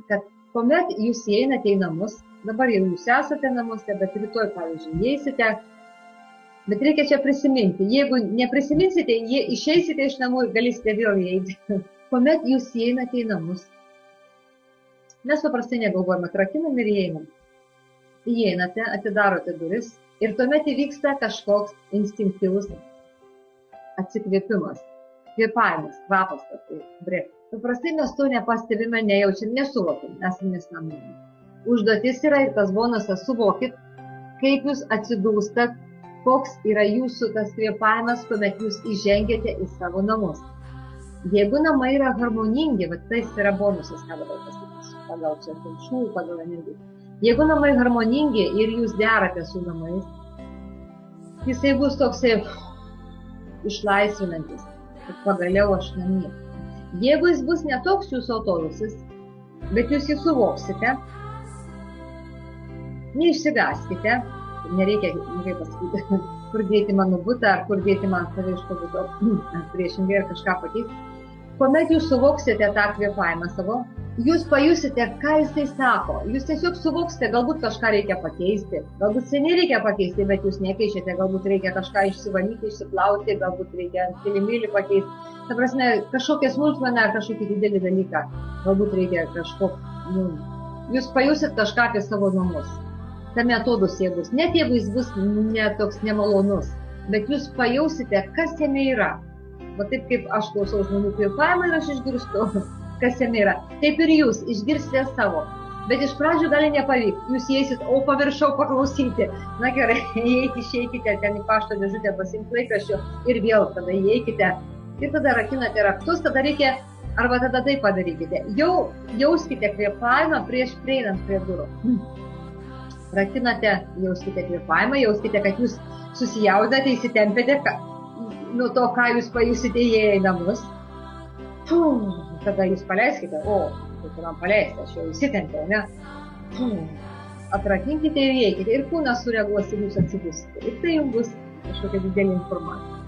kad kuomet jūs įeinate į namus, dabar jau jūs esate namuose, bet rytoj, pavyzdžiui, įeisite, bet reikia čia prisiminti. Jeigu neprisiminsite, išeisite iš namų ir galėsite vėl įeiti. Kuomet jūs įeinate į namus, mes paprastai negalvojame, rakinam ir įeinam. Įeinate, atidarote duris ir tuomet įvyksta kažkoks instinktyvus atsikvėpimas, kvėpavimas, kvapas, paprastai mes to nepastebime, nejaučiam, nesuvokim, esame nesąmoningi. Užduotis yra ir tas bonusas, suvokit, kaip jūs atsidūstat, koks yra jūsų tas kvėpavimas, kuomet jūs įžengėte į savo namus. Jeigu namai yra harmoningi, va tai yra bonusas, ką dabar pasakysiu, pagal čia šū, pagal energiją. Jeigu namai harmoningi ir jūs derate su namais, jisai bus toksai išlaisvinantis, kad pagaliau aš namie. Jeigu jis bus netoks jūsų autobusas, bet jūs jį suvoksite, neišsigaskite, nereikia, kaip pasakyti, kur dėti mano butą, ar kur dėti man save iš to buto, priešingai ar kažką pakeisti. Kuomet jūs suvoksite tą kvėpavimą savo, jūs pajusite, ką jisai sako. Jūs tiesiog suvoksite, galbūt kažką reikia pakeisti, galbūt seniai reikia pakeisti, bet jūs nekeičiate, galbūt reikia kažką išsivalyti, išsiplauti, galbūt reikia kilimėlį pakeisti. Ta prasme, kažkokia smulkmena ar kažkokį didelį dalyką, galbūt reikia kažkokį, jūs pajusit kažką apie savo namus. Tame atodūsyje bus, net jeigu jis bus toks nemalonus, bet jūs pajausite, kas jame yra. Va taip kaip aš klausau žmonių kvėpavimą ir aš išgirstu, kas jame yra. Taip ir jūs išgirsite savo. Bet iš pradžių gali nepavykti. Jūs įeisit, o paviršau paklausyti. Na gerai, išeikite ten į pašto dėžutę, pasiimti laikraščio ir vėl tada įeikite. Ir tada rakinate raktus, tada reikia, arba tada taip padarykite. Jau jauskite kvėpavimą prieš prieinant prie durų. Rakinate, jauskite kvėpavimą, jauskite, kad jūs susijaudate, įsitempėte nuo to, ką jūs pajusite įėję į namus. Tada jūs paleiskite, kaip man paleisti, aš jau įsitempiau, ne? Atrakinkite ir įeikite ir kūnas sureaguos ir jūs atsidusite. Ir tai jums bus kažkokia didelė informacija.